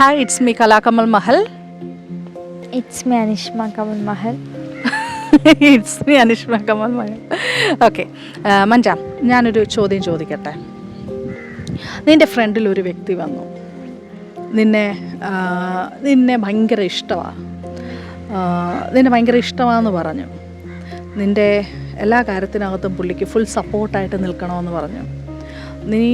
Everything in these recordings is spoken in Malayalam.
Hi, it's me Kala Kamal Mahal. It's me Anishma Kamal Mahal. It's me Anishma Kamal Mahal. Okay Manja, ഞാനൊരു ചോദ്യം ചോദിക്കട്ടെ. നിൻ്റെ ഫ്രണ്ടിൽ ഒരു വ്യക്തി വന്നു, നിന്നെ ഭയങ്കര ഇഷ്ടമാണ്, നിന്നെ ഭയങ്കര ഇഷ്ടമാണെന്ന് പറഞ്ഞു. നിൻ്റെ എല്ലാ കാര്യത്തിനകത്തും പുള്ളിക്ക് ഫുൾ സപ്പോർട്ടായിട്ട് നിൽക്കണമെന്ന് പറഞ്ഞു. നീ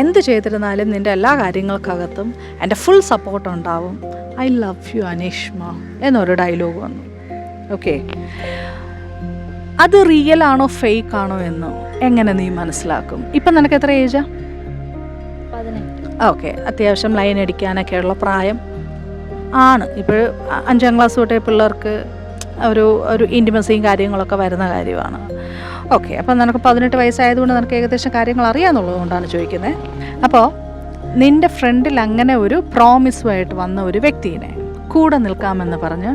എന്ത് ചെയ്തിരുന്നാലും നിൻ്റെ എല്ലാ കാര്യങ്ങൾക്കകത്തും എൻ്റെ ഫുൾ സപ്പോർട്ട് ഉണ്ടാവും. ഐ ലവ് യു അനീഷ്മ എന്നൊരു ഡയലോഗ് വന്നു. ഓക്കെ, അത് റിയൽ ആണോ ഫേക്ക് ആണോ എന്ന് എങ്ങനെ നീ മനസ്സിലാക്കും? ഇപ്പം നിനക്ക് എത്ര ഏജാ? 18. ഓക്കെ, അത്യാവശ്യം ലൈൻ അടിക്കാനൊക്കെയുള്ള പ്രായം ആണ്. ഇപ്പോൾ 5ാം ക്ലാസ് തൊട്ടേ പിള്ളേർക്ക് ഒരു ഇൻറ്റിമസിയും കാര്യങ്ങളൊക്കെ വരുന്ന കാര്യമാണ്. ഓക്കെ, അപ്പം നിനക്ക് 18 വയസ്സായതുകൊണ്ട് നിനക്ക് ഏകദേശം കാര്യങ്ങൾ അറിയാമെന്നുള്ളത് കൊണ്ടാണ് ചോദിക്കുന്നത്. അപ്പോൾ നിൻ്റെ ഫ്രണ്ടിൽ അങ്ങനെ ഒരു പ്രോമിസുമായിട്ട് വന്ന ഒരു വ്യക്തിയെ കൂടെ നിൽക്കാമെന്ന് പറഞ്ഞ്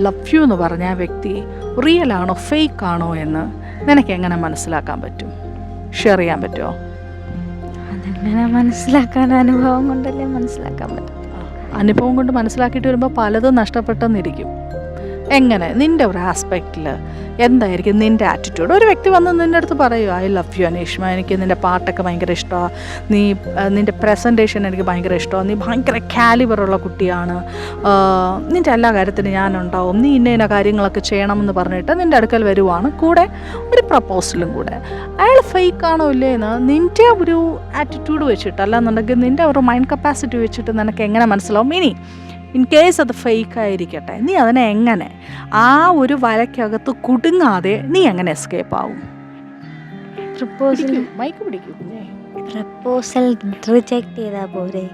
ലവ് യു എന്ന് പറഞ്ഞ ആ വ്യക്തി റിയൽ ആണോ ഫേക്ക് ആണോ എന്ന് നിനക്ക് എങ്ങനെ മനസ്സിലാക്കാൻ പറ്റും? ഷെയർ ചെയ്യാൻ പറ്റുമോ? അതെങ്ങനെ മനസ്സിലാക്കാൻ? അനുഭവം കൊണ്ടല്ലേ മനസ്സിലാക്കാൻ പറ്റും. അനുഭവം കൊണ്ട് മനസ്സിലാക്കിയിട്ട് വരുമ്പോൾ പലതും നഷ്ടപ്പെട്ടെന്നിരിക്കും. എങ്ങനെ നിൻ്റെ ഒരു ആസ്പെക്റ്റിൽ എന്തായിരിക്കും നിൻ്റെ ആറ്റിറ്റ്യൂഡ്? ഒരു വ്യക്തി വന്ന് നിൻ്റെ അടുത്ത് പറയുക, ഐ ലവ് യു അനീഷ്മ, എനിക്ക് നിൻ്റെ പാട്ടൊക്കെ ഭയങ്കര ഇഷ്ടമാണ്, നിൻ്റെ പ്രസൻറ്റേഷൻ എനിക്ക് ഭയങ്കര ഇഷ്ടമാണ്, നീ ഭയങ്കര കാലിബറുള്ള കുട്ടിയാണ്, നിൻ്റെ എല്ലാ കാര്യത്തിനും ഞാനുണ്ടാവും, നീ ഇന്ന കാര്യങ്ങളൊക്കെ ചെയ്യണമെന്ന് പറഞ്ഞിട്ട് നിൻ്റെ അടുക്കൽ വരുവാണ്, കൂടെ ഒരു പ്രപ്പോസലും കൂടെ. അയാൾ ഫേക്ക് ആണോ ഇല്ലേ എന്ന് നിൻ്റെ ഒരു ആറ്റിറ്റ്യൂഡ് വെച്ചിട്ട്, അല്ലാന്നുണ്ടെങ്കിൽ നിൻ്റെ ഒരു മൈൻഡ് കപ്പാസിറ്റി വെച്ചിട്ട് നിനക്ക് എങ്ങനെ മനസ്സിലാവും? ഇനി ഇൻ കേസ് അത് ഫേക്ക് ആയിരിക്കട്ടെ, നീ അതിനെ എങ്ങനെ ആ ഒരു വരയ്ക്കകത്ത് കുടുങ്ങാതെ നീ എങ്ങനെ എസ്കേപ്പ് ആവും? പ്രപ്പോസൽ റിജക്റ്റ് ചെയ്താൽ പോരെ?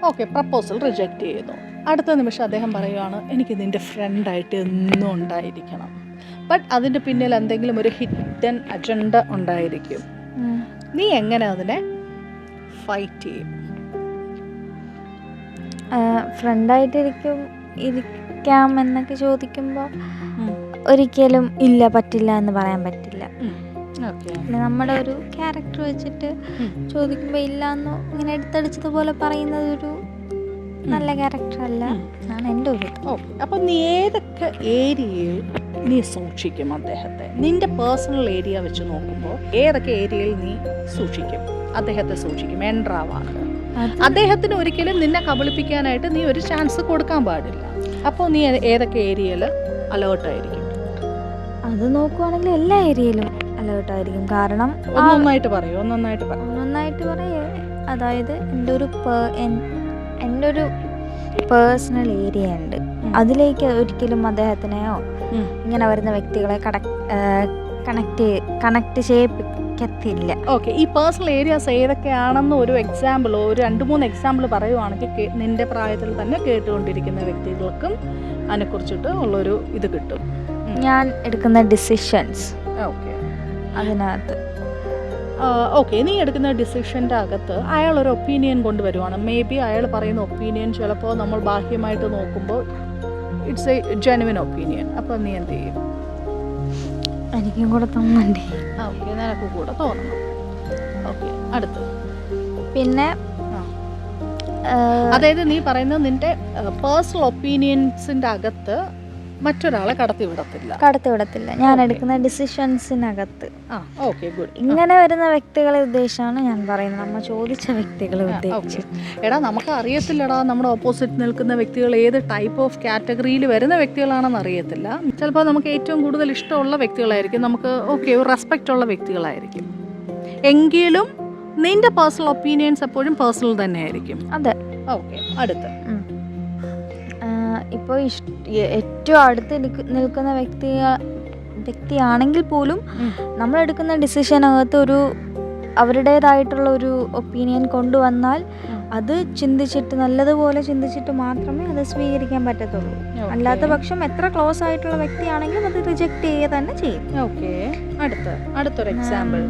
ഓക്കെ, പ്രപ്പോസൽ റിജക്റ്റ് ചെയ്തു. അടുത്ത നിമിഷം അദ്ദേഹം പറയുകയാണ്, എനിക്ക് നിൻ്റെ ഫ്രണ്ടായിട്ട് എന്നും ഉണ്ടായിരിക്കണം. ബട്ട് അതിൻ്റെ പിന്നിൽ എന്തെങ്കിലും ഒരു ഹിഡൻ അജണ്ട ഉണ്ടായിരിക്കും. നീ എങ്ങനെ അതിനെ ഫൈറ്റ് ചെയ്യും? ഫ്രണ്ടായിട്ട് ഇരിക്കാം എന്നൊക്കെ ചോദിക്കുമ്പോൾ ഒരിക്കലും ഇല്ല, പറ്റില്ല എന്ന് പറയാൻ പറ്റില്ല. നമ്മുടെ ഒരു ക്യാരക്ടർ വെച്ചിട്ട് ചോദിക്കുമ്പോൾ ഇല്ല എന്ന് ഇങ്ങനെ എടുത്തടിച്ചതുപോലെ പറയുന്നത് ഒരു നല്ല ക്യാരക്ടർ അല്ല എന്നാണ് എൻ്റെ ഒരു. ഓക്കെ, അപ്പം നീ ഏതൊക്കെ ഏരിയയിൽ നീ സൂക്ഷിക്കും അദ്ദേഹത്തെ? നിൻ്റെ പേഴ്സണൽ ഏരിയ വെച്ച് നോക്കുമ്പോൾ ഏതൊക്കെ ഏരിയയിൽ നീ സൂക്ഷിക്കും? അദ്ദേഹത്തെ സൂക്ഷിക്കും. എൻട്രാവാണ് അദ്ദേഹത്തിന് ഒരിക്കലും നിന്നെ കബളിപ്പിക്കാനായിട്ട് നീ ഒരു ചാൻസ് കൊടുക്കാൻ പാടില്ല. അപ്പോൾ നീ ഏതൊക്കെ ഏരിയയിൽ അലേർട്ടായിരിക്കും? അത് നോക്കുവാണെങ്കിൽ എല്ലാ ഏരിയയിലും അലേർട്ടായിരിക്കും. കാരണം ഒന്നൊന്നായിട്ട് പറയൂ. അതായത് എൻ്റെ ഒരു പേഴ്സണൽ ഏരിയ ഉണ്ട്, അതിലേക്ക് ഒരിക്കലും അദ്ദേഹത്തിനെയോ ഇങ്ങനെ വരുന്ന വ്യക്തികളെ കണക്ട് ചെയ്യിപ്പിക്കത്തില്ല. ഓക്കെ, ഈ പേഴ്സണൽ ഏരിയാസ് ഏതൊക്കെയാണെന്ന് ഒരു എക്സാമ്പിൾ, ഒരു 2-3 എക്സാമ്പിൾ പറയുവാണെങ്കിൽ നിൻ്റെ പ്രായത്തിൽ തന്നെ കേട്ടുകൊണ്ടിരിക്കുന്ന വ്യക്തികൾക്കും അതിനെക്കുറിച്ചിട്ട് ഉള്ളൊരു ഇത് കിട്ടും. ഞാൻ എടുക്കുന്ന ഡിസിഷൻസ്. ഓക്കെ, അതിനകത്ത് ഓക്കെ, നീ എടുക്കുന്ന ഡിസിഷൻ്റെ അകത്ത് അയാളൊരു ഒപ്പീനിയൻ കൊണ്ടുവരുവാണ്. മേ ബി അയാൾ പറയുന്ന ഒപ്പീനിയൻ ചിലപ്പോൾ നമ്മൾ ബാഹ്യമായിട്ട് നോക്കുമ്പോൾ ഇറ്റ്സ് എ ജെനുവിൻ ഒപ്പീനിയൻ. അപ്പോൾ നീ എന്ത് ചെയ്യും? എനിക്കും കൂടെ തോന്നണ്ടേ? ഓക്കെ, നിനക്ക് കൂടെ തോന്നണം. ഓക്കെ, അടുത്ത് പിന്നെ അതായത് നീ പറയുന്നത് നിന്റെ പേഴ്സണൽ ഒപ്പീനിയൻസിൻ്റെ അകത്ത് മറ്റൊരാളെ കടത്തിവിടത്തില്ല. ഞാൻ എടുക്കുന്ന ഡിസിഷൻസിനകത്ത്. Okay, good. ഇങ്ങനെ വരുന്ന വ്യക്തികളെ ഉദ്ദേശിച്ചാണ് ഞാൻ പറയുന്നത്, നമ്മൾ ചോദിച്ച വ്യക്തികളെ ഉദ്ദേശിച്ച്. എടാ, നമുക്ക് അറിയത്തില്ലടാ നമ്മുടെ ഓപ്പോസിറ്റ് നിൽക്കുന്ന വ്യക്തികൾ ഏത് ടൈപ്പ് ഓഫ് കാറ്റഗറിയിൽ വരുന്ന വ്യക്തികളാണെന്ന് അറിയത്തില്ല. ചിലപ്പോൾ നമുക്ക് ഏറ്റവും കൂടുതൽ ഇഷ്ടമുള്ള വ്യക്തികളായിരിക്കും, നമുക്ക് ഒരു റെസ്പെക്റ്റ് ഉള്ള വ്യക്തികളായിരിക്കും. എങ്കിലും നിന്റെ പേഴ്സണൽ ഒപ്പീനിയൻസ് എപ്പോഴും പേഴ്സണൽ തന്നെ ആയിരിക്കും. അതെ. ഓക്കെ, അടുത്ത് ഇപ്പോൾ ഏറ്റവും അടുത്ത് നിൽക്കുന്ന വ്യക്തിയാണെങ്കിൽ പോലും നമ്മളെടുക്കുന്ന ഡിസിഷനകത്ത് അവരുടേതായിട്ടുള്ള ഒരു ഒപ്പീനിയൻ കൊണ്ടുവന്നാൽ അത് നല്ലതുപോലെ ചിന്തിച്ചിട്ട് മാത്രമേ അത് സ്വീകരിക്കാൻ പറ്റത്തുള്ളൂ. അല്ലാത്ത പക്ഷം എത്ര ക്ലോസ് ആയിട്ടുള്ള വ്യക്തിയാണെങ്കിലും അത് റിജക്റ്റ് ചെയ്യുക തന്നെ ചെയ്യും. ഓക്കെ, അടുത്തൊരു എക്സാമ്പിൾ.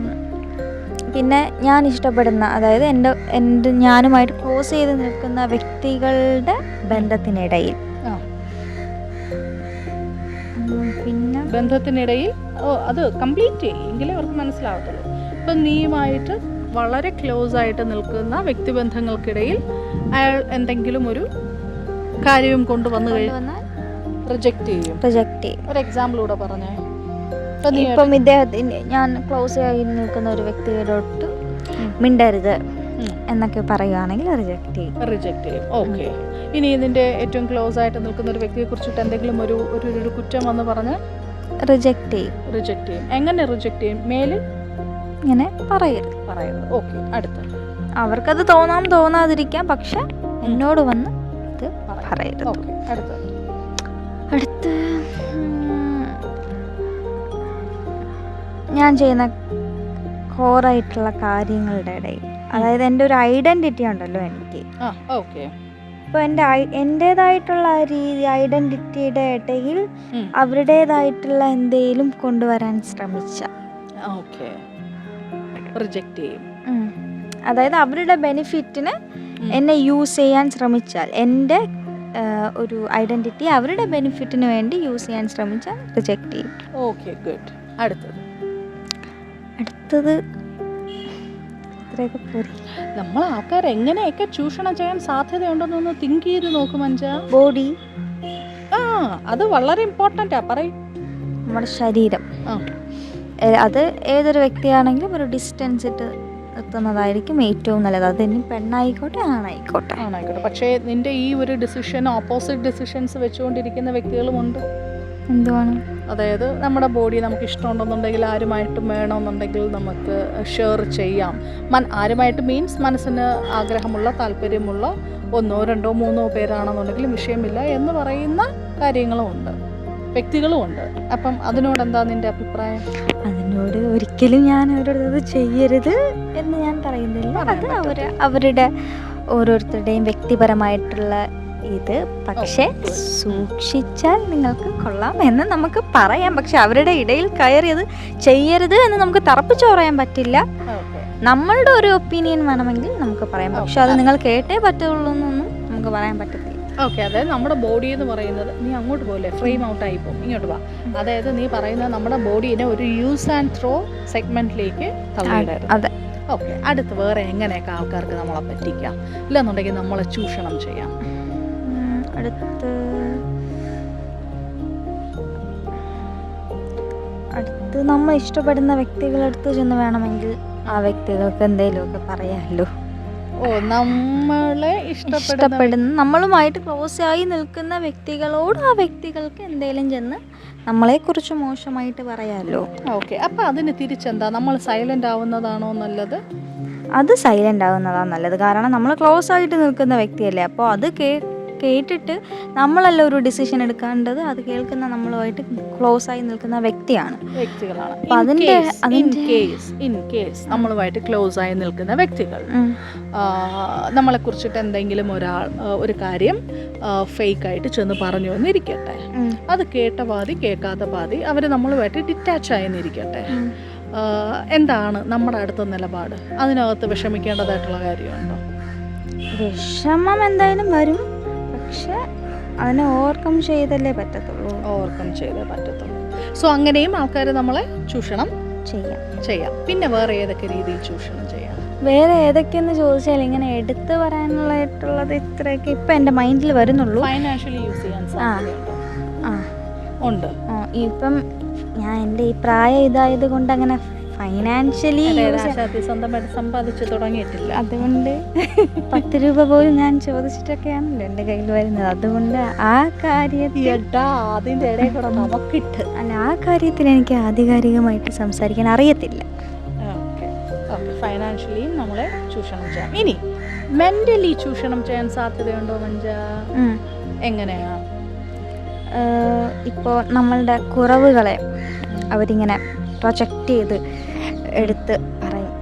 പിന്നെ ഞാൻ ഇഷ്ടപ്പെടുന്ന, അതായത് ഞാനുമായിട്ട് ക്ലോസ് ചെയ്ത് നിൽക്കുന്ന വ്യക്തികളുടെ ബന്ധത്തിനിടയിൽ ബന്ധത്തിനിടയിൽ അത് കംപ്ലീറ്റ് ചെയ്യും എങ്കിലേ അവർക്ക് മനസ്സിലാവത്തുള്ളൂ. ഇപ്പം നീയുമായിട്ട് വളരെ ക്ലോസ് ആയിട്ട് നിൽക്കുന്ന വ്യക്തിബന്ധങ്ങൾക്കിടയിൽ അയാൾ എന്തെങ്കിലും ഒരു കാര്യവും കൊണ്ടുവന്ന് കഴിഞ്ഞാൽ റിജക്റ്റ് ചെയ്യും. ഒരു എക്സാമ്പിൾ കൂടെ പറഞ്ഞേ. ഇപ്പം ഇദ്ദേഹത്തിന് ഞാൻ ക്ലോസ് ആയി നിൽക്കുന്ന ഒരു വ്യക്തിയോടൊട്ട് മിണ്ടരുത് എന്നൊക്കെ പറയുകയാണെങ്കിൽ റിജക്റ്റ് ചെയ്യും. ഓക്കെ. ഇനി ഇതിന്റെ ഏറ്റവും ക്ലോസ് ആയിട്ട് നിൽക്കുന്ന ഒരു വ്യക്തിയെ കുറിച്ചിട്ട് എന്തെങ്കിലും ഒരു കുറ്റം വന്ന് പറഞ്ഞ് റിജക്റ്റ് ചെയ്യും. എങ്ങനെ റിജക്റ്റ് ചെയ്യും? മേലിൽ ഇങ്ങനെ പറയരുത്. ഓക്കെ. അടുത്ത, അവർക്കത് തോന്നാതിരിക്കാം, പക്ഷെ എന്നോട് വന്ന് ഇത് പറയരുത്. അടുത്ത് ഞാൻ ചെയ്യുന്ന കോറായിട്ടുള്ള കാര്യങ്ങളുടെ ഇടയിൽ, അതായത് എൻ്റെ ഒരു ഐഡൻറ്റിറ്റി ഉണ്ടല്ലോ എനിക്ക്, ഇപ്പോൾ എൻ്റേതായിട്ടുള്ള ഐഡൻറ്റിറ്റിയുടെ ഇടയിൽ അവരുടേതായിട്ടുള്ള എന്തെങ്കിലും കൊണ്ടുവരാൻ ശ്രമിച്ച റിജക്റ്റ് ചെയ്യും. അതായത് അവരുടെ ബെനിഫിറ്റിന് എന്നെ യൂസ് ചെയ്യാൻ ശ്രമിച്ചാൽ, എൻ്റെ ഒരു ഐഡൻറ്റിറ്റി അവരുടെ ബെനിഫിറ്റിന് വേണ്ടി യൂസ് ചെയ്യാൻ ശ്രമിച്ചാൽ റിജക്റ്റ് ചെയ്യും. Okay, good. അടുത്തത് ഇത്രയൊക്കെ പോരി. നമ്മൾ ആൾക്കാർ എങ്ങനെയൊക്കെ ചൂഷണം ചെയ്യാൻ സാധ്യതയുണ്ടെന്നൊന്ന് തിങ്ക് ചെയ്ത് നോക്കും മഞ്ജ. ബോഡി, അത് വളരെ ഇമ്പോർട്ടൻ്റാ. പറയും. നമ്മുടെ ശരീരം, അത് ഏതൊരു വ്യക്തിയാണെങ്കിലും ഒരു ഡിസ്റ്റൻസ് ഇട്ട് നിർത്തുന്നതായിരിക്കും ഏറ്റവും നല്ലത്. അത് ഇനി പെണ്ണായിക്കോട്ടെ ആണായിക്കോട്ടെ. പക്ഷേ നിന്റെ ഈ ഒരു ഡിസിഷൻ ഓപ്പോസിറ്റ് ഡിസിഷൻസ് വെച്ചുകൊണ്ടിരിക്കുന്ന വ്യക്തികളുമുണ്ട്. എന്തുവാണ്? അതായത് നമ്മുടെ ബോഡി നമുക്ക് ഇഷ്ടമുണ്ടെന്നുണ്ടെങ്കിൽ ആരുമായിട്ടും വേണമെന്നുണ്ടെങ്കിൽ നമുക്ക് ഷെയർ ചെയ്യാം. ആരുമായിട്ട് മീൻസ് മനസ്സിന് ആഗ്രഹമുള്ള താല്പര്യമുള്ള 1, 2, 3 പേരാണെന്നുണ്ടെങ്കിലും വിഷയമില്ല എന്ന് പറയുന്ന കാര്യങ്ങളുമുണ്ട്, വ്യക്തികളുമുണ്ട്. അപ്പം അതിനോട് എന്താ നിന്റെ അഭിപ്രായം? അതിനോട് ഒരിക്കലും ഞാൻ അവരോട് ചെയ്യരുത് എന്ന് ഞാൻ പറയുന്നില്ല. അത് അവരുടെ ഓരോരുത്തരുടെയും വ്യക്തിപരമായിട്ടുള്ള ഇത്. പക്ഷേ സൂക്ഷിച്ചാൽ നിങ്ങൾക്ക് കൊള്ളാം എന്ന് നമുക്ക് പറയാം. പക്ഷെ അവരുടെ ഇടയിൽ കയറിയത് ചെയ്യരുത് എന്ന് നമുക്ക് തറപ്പിച്ച് പറയാൻ പറ്റില്ല. നമ്മളുടെ ഒരു ഒപ്പീനിയൻ വേണമെങ്കിൽ നമുക്ക് പറയാം. പക്ഷെ അത് നിങ്ങൾ കേട്ടേ പറ്റുള്ളൂ എന്നൊന്നും നമുക്ക് പറയാൻ പറ്റത്തില്ല. ഓക്കെ. അതായത് നമ്മുടെ ബോഡി എന്ന് പറയുന്നത്, നീ അങ്ങോട്ട് പോലെ ഫ്രെയിം ഔട്ട് ആയി പോകും, ഇങ്ങോട്ട് വാ. അതായത് നീ പറയുന്നത് നമ്മുടെ ബോഡീനെ ഒരു യൂസ് ആൻഡ് ത്രോ സെഗ്മെന്റിലേക്ക് തള്ളിയിടരുത്. അതെ. ഓക്കെ. അടുത്ത് വേറെ എങ്ങനെയൊക്കെ ആൾക്കാർക്ക് നമ്മളെ പറ്റിക്കാം, ഇല്ലെന്നുണ്ടെങ്കിൽ നമ്മളെ ചൂഷണം ചെയ്യാം? അടുത്ത് നമ്മൾ ഇഷ്ടപ്പെടുന്ന വ്യക്തികളടുത്ത് ചെന്ന് വേണമെങ്കിൽ ആ വ്യക്തികൾക്ക് എന്തെങ്കിലുമൊക്കെ പറയാമല്ലോ. നമ്മളെ ഇഷ്ടപ്പെടുന്ന നമ്മളുമായിട്ട് ക്ലോസ് ആയി നിൽക്കുന്ന വ്യക്തികളോട് ആ വ്യക്തികൾക്ക് എന്തെങ്കിലും ചെന്ന് നമ്മളെക്കുറിച്ച് മോശമായിട്ട് പറയാമല്ലോ. ഓക്കെ. അപ്പം അതിന് തിരിച്ചെന്താ, നമ്മൾ സൈലൻ്റ് ആവുന്നതാണോ നല്ലത്? അത് സൈലൻ്റ് ആവുന്നതാണ് നല്ലത്. കാരണം നമ്മൾ ക്ലോസ് ആയിട്ട് നിൽക്കുന്ന വ്യക്തിയല്ലേ. അപ്പോൾ അത് കേട്ടിട്ട് നമ്മളല്ല ഒരു ഡിസിഷൻ എടുക്കേണ്ടത്, അത് കേൾക്കുന്ന നമ്മളുമായിട്ട് ക്ലോസ് ആയി നിൽക്കുന്ന വ്യക്തികളാണ്. നമ്മളുമായിട്ട് ക്ലോസ് ആയി നിൽക്കുന്ന വ്യക്തികൾ നമ്മളെ കുറിച്ചിട്ട് എന്തെങ്കിലും ഒരു കാര്യം ഫേക്ക് ആയിട്ട് ചെന്ന് പറഞ്ഞു എന്നിരിക്കട്ടെ. അത് കേട്ട പാതി കേൾക്കാത്ത പാതി അവർ നമ്മളുമായിട്ട് ഡിറ്റാച്ച് ആയെന്നിരിക്കട്ടെ. എന്താണ് നമ്മുടെ അടുത്ത നിലപാട്? അതിനകത്ത് വിഷമിക്കേണ്ടതായിട്ടുള്ള കാര്യമുണ്ടോ? വിഷമം എന്തായാലും വരും, പക്ഷെ അതിനെ ഓവർകം ചെയ്തേ പറ്റത്തുള്ളൂ. സോ അങ്ങനെയും ആൾക്കാർ നമ്മളെ ചൂഷണം ചെയ്യാം. പിന്നെ വേറെ ഏതൊക്കെ രീതിയിൽ ചൂഷണം ചെയ്യാം? വേറെ ഏതൊക്കെയെന്ന് ചോദിച്ചാൽ ഇങ്ങനെ എടുത്തു പറയാനുള്ളതായിട്ടുള്ളത് ഇത്രയൊക്കെ ഇപ്പം എൻ്റെ മൈൻഡിൽ വരുന്നുള്ളൂ. ഫൈനാൻഷ്യലി യൂസ് ചെയ്യാൻ ഉണ്ട്. ഇപ്പം ഞാൻ എൻ്റെ ഈ പ്രായം ഇതായത് കൊണ്ട് അങ്ങനെ ഫൈനാൻഷ്യലി സ്വന്തമായിട്ട് സമ്പാദിച്ചു തുടങ്ങിയിട്ടില്ല. അതുകൊണ്ട് 10 രൂപ പോലും ഞാൻ ചോദിച്ചിട്ടൊക്കെയാണല്ലോ എൻ്റെ കയ്യിൽ വരുന്നത്. അതുകൊണ്ട് ആ കാര്യത്തിൽ അതിൻ്റെ ഇടയിൽ കൂടെ നമുക്കിട്ട് ആ കാര്യത്തിൽ എനിക്ക് ആധികാരികമായിട്ട് സംസാരിക്കാൻ അറിയത്തില്ല. ഫൈനാൻഷ്യലിയും നമ്മളെ ചൂഷണം ചെയ്യാം. ഇനി മെന്റലി ചൂഷണം ചെയ്യാൻ സാധ്യതയുണ്ടോ മഞ്ജ? എങ്ങനെയാ? ഇപ്പോൾ നമ്മളുടെ കുറവുകളെ അവരിങ്ങനെ പ്രൊജക്റ്റ് ചെയ്ത് എടുത്ത് പറയും,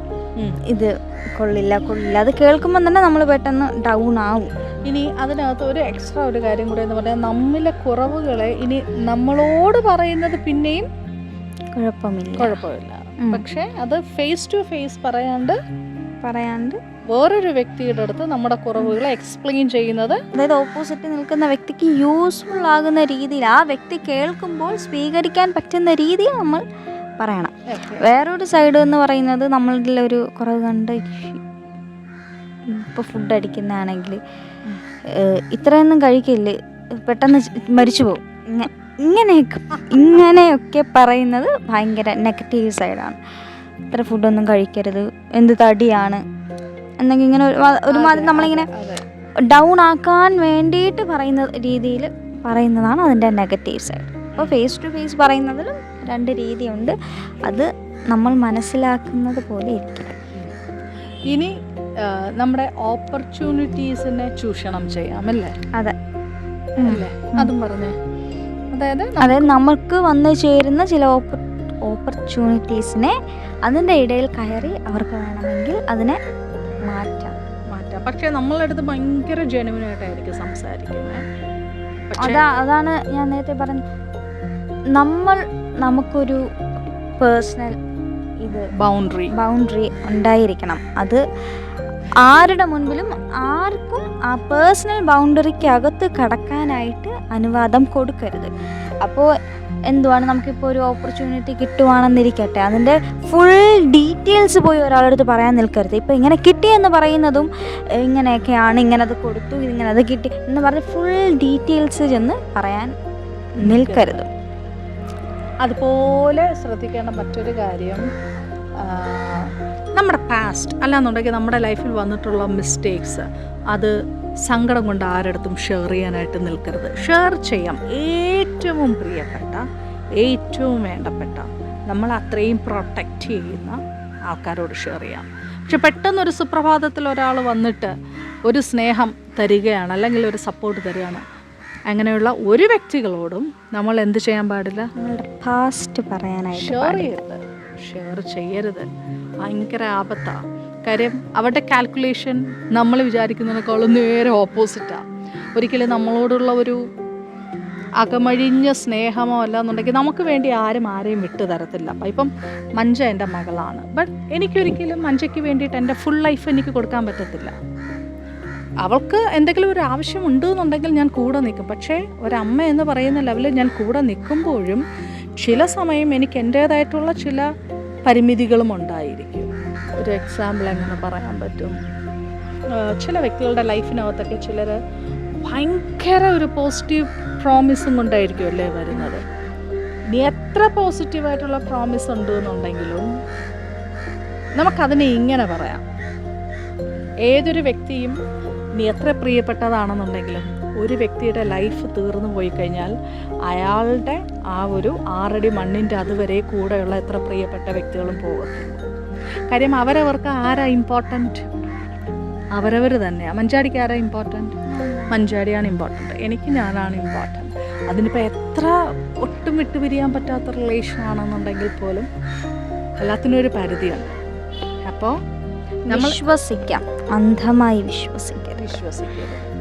ഇത് കൊള്ളില്ല. അത് കേൾക്കുമ്പോൾ തന്നെ നമ്മൾ പെട്ടെന്ന് ഡൗൺ ആവും. ഇനി അതിനകത്ത് ഒരു എക്സ്ട്രാ ഒരു കാര്യം കൂടെ എന്ന് പറഞ്ഞാൽ, നമ്മിലെ കുറവുകളെ ഇനി നമ്മളോട് പറയുന്നത് പിന്നെയും കുഴപ്പമില്ല. പക്ഷെ അത് ഫേസ് ടു ഫേസ് പറയാണ്ട് വേറൊരു വ്യക്തിയുടെ അടുത്ത് നമ്മുടെ കുറവുകളെ എക്സ്പ്ലെയിൻ ചെയ്യുന്നത്, അതായത് ഓപ്പോസിറ്റ് നിൽക്കുന്ന വ്യക്തിക്ക് യൂസ്ഫുൾ ആകുന്ന രീതിയിൽ, ആ വ്യക്തി കേൾക്കുമ്പോൾ സ്വീകരിക്കാൻ പറ്റുന്ന രീതിയിൽ നമ്മൾ പറയണം. വേറൊരു സൈഡ് എന്ന് പറയുന്നത് നമ്മളുടെ ഒരു കുറവ് കണ്ട് ഇപ്പോൾ ഫുഡ് അടിക്കുന്നതാണെങ്കിൽ ഇത്രയൊന്നും കഴിക്കില്ലേ, പെട്ടെന്ന് മരിച്ചു പോകും, ഇങ്ങനെയൊക്കെ പറയുന്നത് ഭയങ്കര നെഗറ്റീവ് സൈഡാണ്. ഇത്ര ഫുഡൊന്നും കഴിക്കരുത്, എന്ത് തടിയാണ് എന്നൊക്കെ ഇങ്ങനെ ഒരുമാതിരി നമ്മളിങ്ങനെ ഡൗൺ ആക്കാൻ വേണ്ടിയിട്ട് പറയുന്ന രീതിയിൽ പറയുന്നതാണ് അതിൻ്റെ നെഗറ്റീവ് സൈഡ്. അപ്പോൾ ഫേസ് ടു ഫേസ് പറയുന്നതിലും 2 രീതിയുണ്ട്. അത് നമ്മൾ മനസ്സിലാക്കുന്നത് പോലെ ഇരിക്കണം. ഇനി നമ്മുടെ ഓപ്പർച്യൂണിറ്റീസിനെ ചൂഷണം ചെയ്യാമല്ലേ? അതെ, അല്ലേ? അതും പറഞ്ഞേ. അതായത് നമുക്ക് വന്നു ചേരുന്ന ചില ഓപ്പർച്യൂണിറ്റീസിനെ അതിൻ്റെ ഇടയിൽ കയറി അവർക്ക് വേണമെങ്കിൽ അതിനെ മാറ്റാം. പക്ഷെ നമ്മളടുത്ത് ഭയങ്കര ജെനുവിനായിട്ടായിരിക്കും സംസാരിക്കുന്നത്. അതാണ് ഞാൻ നേരത്തെ പറഞ്ഞത്, നമുക്കൊരു പേഴ്സണൽ ബൗണ്ടറി ഉണ്ടായിരിക്കണം. അത് ആരുടെ മുൻപിലും ആർക്കും ആ പേഴ്സണൽ ബൗണ്ടറിക്കകത്ത് കടക്കാനായിട്ട് അനുവാദം കൊടുക്കരുത്. അപ്പോൾ എന്തുവാണ്, നമുക്കിപ്പോൾ ഒരു ഓപ്പർച്യൂണിറ്റി കിട്ടുവാണെന്നിരിക്കട്ടെ, അതിൻ്റെ ഫുൾ ഡീറ്റെയിൽസ് പോയി ഒരാളടുത്ത് പറയാൻ നിൽക്കരുത്. ഇപ്പോൾ ഇങ്ങനെ കിട്ടിയെന്ന് പറയുന്നതും ഇങ്ങനെയൊക്കെയാണ്, ഇങ്ങനത് കൊടുത്തു, ഇങ്ങനത് കിട്ടി എന്ന് പറഞ്ഞ് ഫുൾ ഡീറ്റെയിൽസ് ചെന്ന് പറയാൻ നിൽക്കരുത്. അതുപോലെ ശ്രദ്ധിക്കേണ്ട മറ്റൊരു കാര്യം, നമ്മുടെ പാസ്റ്റ് അല്ലാന്നുണ്ടെങ്കിൽ നമ്മുടെ ലൈഫിൽ വന്നിട്ടുള്ള മിസ്റ്റേക്സ് അത് സങ്കടം കൊണ്ട് ആരടുത്തും ഷെയർ ചെയ്യാനായിട്ട് നിൽക്കരുത്. ഷെയർ ചെയ്യാം, ഏറ്റവും പ്രിയപ്പെട്ട, ഏറ്റവും വേണ്ടപ്പെട്ട, നമ്മൾ അത്രയും പ്രൊട്ടക്റ്റ് ചെയ്യുന്ന ആൾക്കാരോട് ഷെയർ ചെയ്യാം. പക്ഷെ പെട്ടെന്നൊരു സുപ്രഭാതത്തിൽ ഒരാൾ വന്നിട്ട് ഒരു സ്നേഹം തരികയാണ്, അല്ലെങ്കിൽ ഒരു സപ്പോർട്ട് തരികയാണ്, അങ്ങനെയുള്ള ഒരു വ്യക്തികളോടും നമ്മൾ എന്ത് ചെയ്യാൻ പാടില്ല? നമ്മളുടെ പാസ്റ്റ് പറയാനായിട്ട് ഷെയർ ചെയ്യരുത്. ഭയങ്കര ആപത്താണ്. കാര്യം അവരുടെ കാൽക്കുലേഷൻ നമ്മൾ വിചാരിക്കുന്നതിനേക്കാളും നേരെ ഓപ്പോസിറ്റാണ്. ഒരിക്കലും നമ്മളോടുള്ള ഒരു അകമഴിഞ്ഞ സ്നേഹമോ അല്ല എന്നുണ്ടെങ്കിൽ നമുക്ക് വേണ്ടി ആരെയും വിട്ടു തരത്തില്ല. ഇപ്പം മഞ്ജ എൻ്റെ മകളാണ്, ബട്ട് എനിക്കൊരിക്കലും മഞ്ജയ്ക്ക് വേണ്ടിയിട്ട് എൻ്റെ ഫുൾ ലൈഫ് എനിക്ക് കൊടുക്കാൻ പറ്റത്തില്ല. അവൾക്ക് എന്തെങ്കിലും ഒരു ആവശ്യമുണ്ട് എന്നുണ്ടെങ്കിൽ ഞാൻ കൂടെ നിൽക്കും. പക്ഷേ ഒരമ്മ എന്ന് പറയുന്ന ലെവലിൽ ഞാൻ കൂടെ നിൽക്കുമ്പോഴും ചില സമയം എനിക്ക് എൻ്റേതായിട്ടുള്ള ചില പരിമിതികളും ഉണ്ടായിരിക്കും. ഒരു എക്സാമ്പിൾ എങ്ങനെ പറയാൻ പറ്റും, ചില വ്യക്തികളുടെ ലൈഫിനകത്തൊക്കെ ചിലർ ഭയങ്കര ഒരു പോസിറ്റീവ് പ്രോമിസും കൊണ്ടായിരിക്കും അല്ലേ വരുന്നത്. നീ എത്ര പോസിറ്റീവായിട്ടുള്ള പ്രോമിസ് ഉണ്ട് എന്നുണ്ടെങ്കിലും നമുക്കതിനെ ഇങ്ങനെ പറയാം, ഏതൊരു വ്യക്തിയും നീ എത്ര പ്രിയപ്പെട്ടതാണെന്നുണ്ടെങ്കിലും ഒരു വ്യക്തിയുടെ ലൈഫ് തീർന്നു പോയി കഴിഞ്ഞാൽ അയാളുടെ ആ ഒരു 6 അടി മണ്ണിൻ്റെ അതുവരെ കൂടെയുള്ള എത്ര പ്രിയപ്പെട്ട വ്യക്തികളും പോകത്തില്ല. കാര്യം അവരവർക്ക് ആരാ ഇമ്പോർട്ടൻറ്റ്? അവരവർ തന്നെയാണ്. മഞ്ചാടിക്ക് ആരാ ഇമ്പോർട്ടൻറ്റ്? മഞ്ചാടിയാണ് ഇമ്പോർട്ടൻറ്റ്. എനിക്ക് ഞാനാണ് ഇമ്പോർട്ടൻറ്റ്. അതിനിപ്പോൾ എത്ര ഒട്ടും വിട്ടുപിരിയാൻ പറ്റാത്ത റിലേഷൻ ആണെന്നുണ്ടെങ്കിൽ പോലും എല്ലാത്തിനും ഒരു പരിധിയുണ്ട്. അപ്പോൾ നമ്മൾ അന്ധമായി വിശ്വസിക്കരുത്.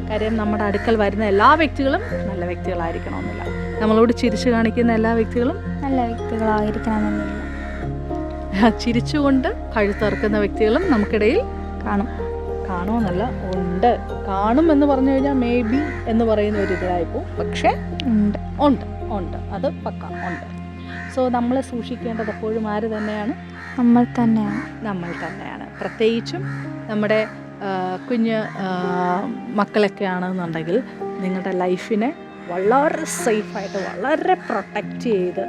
കാര്യം നമ്മുടെ അടുക്കൽ വരുന്ന എല്ലാ വ്യക്തികളും നല്ല വ്യക്തികളായിരിക്കണമെന്നില്ല. നമ്മളോട് ചിരിച്ചു കാണിക്കുന്ന എല്ലാ വ്യക്തികളും നല്ല വ്യക്തികളായിരിക്കണമെന്നില്ല. ചിരിച്ചുകൊണ്ട് കഴുത്തറക്കുന്ന വ്യക്തികളും നമുക്കിടയിൽ കാണുമെന്നല്ല, കാണും എന്ന് പറഞ്ഞു കഴിഞ്ഞാൽ മേ ബി എന്ന് പറയുന്ന ഒരു ഇതിലായിപ്പോൾ, പക്ഷേ ഉണ്ട് അത് പക്ക ഉണ്ട്. സോ നമ്മൾ സൂക്ഷിക്കേണ്ടത് എപ്പോഴും ആര് തന്നെയാണ്? നമ്മൾ തന്നെയാണ്. പ്രത്യേകിച്ചും നമ്മുടെ കുഞ്ഞ് മക്കളൊക്കെ ആണെന്നുണ്ടെങ്കിൽ നിങ്ങളുടെ ലൈഫിനെ വളരെ സേഫായിട്ട് വളരെ പ്രൊട്ടക്റ്റ് ചെയ്ത്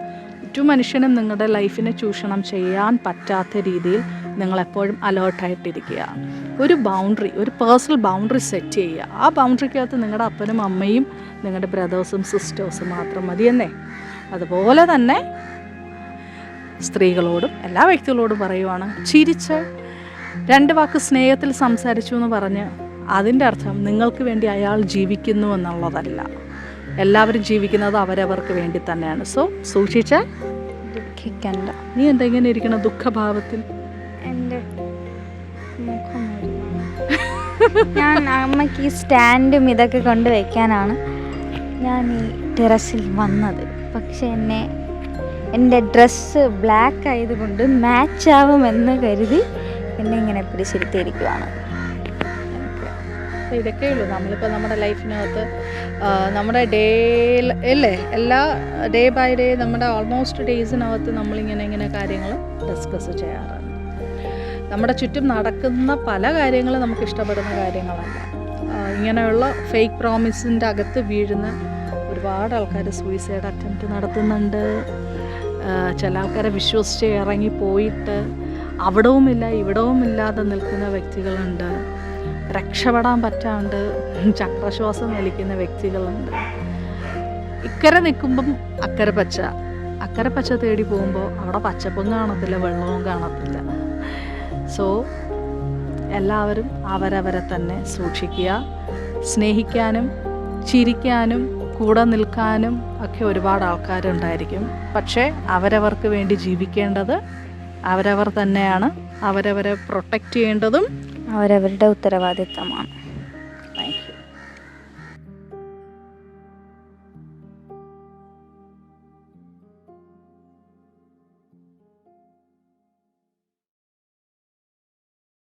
ഒരു മനുഷ്യനും നിങ്ങളുടെ ലൈഫിനെ ചൂഷണം ചെയ്യാൻ പറ്റാത്ത രീതിയിൽ നിങ്ങളെപ്പോഴും അലേർട്ടായിട്ടിരിക്കുക. ഒരു പേഴ്സണൽ ബൗണ്ടറി സെറ്റ് ചെയ്യുക. ആ ബൗണ്ടറിക്കകത്ത് നിങ്ങളുടെ അപ്പനും അമ്മയും നിങ്ങളുടെ ബ്രദേഴ്സും സിസ്റ്റേഴ്സും മാത്രം മതിയെന്നേ. അതുപോലെ തന്നെ സ്ത്രീകളോടും എല്ലാ വ്യക്തികളോടും പറയുവാണ്, ചിരിച്ച് 2 വാക്ക് സ്നേഹത്തിൽ സംസാരിച്ചു എന്ന് പറഞ്ഞ് അതിൻ്റെ അർത്ഥം നിങ്ങൾക്ക് വേണ്ടി അയാൾ ജീവിക്കുന്നു എന്നുള്ളതല്ല. എല്ലാവരും ജീവിക്കുന്നത് അവരവർക്ക് വേണ്ടി തന്നെയാണ്. സോ സൂക്ഷിച്ച് ദുഃഖിക്കണ്ട. നീ എന്തെങ്ങനെ ഇരിക്കണം ദുഃഖഭാവത്തിൽ? എൻ്റെ മുഖം ഞാൻ അമ്മയ്ക്ക് ഈ സ്റ്റാൻഡും ഇതൊക്കെ കൊണ്ട് വയ്ക്കാനാണ് ഞാൻ ഈ ടെറസിൽ വന്നത്. പക്ഷെ എൻ്റെ ഡ്രസ്സ് ബ്ലാക്ക് ആയതുകൊണ്ട് മാച്ച് ആവുമെന്ന് കരുതി എന്നെ ഇങ്ങനെ പിടിച്ചിരുത്തിയിരിക്കുവാണ്. പക്ഷേ ഇതൊക്കെ ഉള്ളൂ നമ്മളിപ്പോൾ നമ്മുടെ ലൈഫിനകത്ത് നമ്മുടെ അല്ലേ എല്ലാ ഡേ ബൈ ഡേ നമ്മുടെ ഓൾമോസ്റ്റ് ഡേയ്സിനകത്ത് നമ്മളിങ്ങനെ കാര്യങ്ങൾ ഡിസ്കസ് ചെയ്യാറുണ്ട്. നമ്മുടെ ചുറ്റും നടക്കുന്ന പല കാര്യങ്ങളും നമുക്ക് ഇഷ്ടപ്പെടുന്ന കാര്യങ്ങളല്ല. ഇങ്ങനെയുള്ള ഫേക്ക് പ്രോമിസിൻ്റെ അകത്ത് വീഴുന്ന ഒരുപാട് ആൾക്കാർ സൂയിസൈഡ് അറ്റംപ്റ്റ് നടത്തുന്നുണ്ട്. ചില ആൾക്കാരെ വിശ്വസിച്ച് ഇറങ്ങിപ്പോയിട്ട് അവിടവുമില്ല ഇവിടവുമില്ലാതെ നിൽക്കുന്ന വ്യക്തികളുണ്ട്. രക്ഷപ്പെടാൻ പറ്റാണ്ട് ചക്രശ്വാസം വലിക്കുന്ന വ്യക്തികളുണ്ട്. ഇക്കരെ നിൽക്കുമ്പം അക്കരെ പച്ച തേടി പോകുമ്പോൾ അവിടെ പച്ചപ്പും കാണത്തില്ല, വെള്ളവും കാണത്തില്ല. സോ എല്ലാവരും അവരവരെ തന്നെ സൂക്ഷിക്കുക. സ്നേഹിക്കാനും ചിരിക്കാനും കൂടെ നിൽക്കാനും ഒക്കെ ഒരുപാട് ആൾക്കാരുണ്ടായിരിക്കും. പക്ഷേ അവരവർക്ക് വേണ്ടി ജീവിക്കേണ്ടത് അവരവർ തന്നെയാണ്. അവരവരെ പ്രൊട്ടക്റ്റ് ചെയ്യേണ്ടതും അവരവരുടെ ഉത്തരവാദിത്തമാണ്.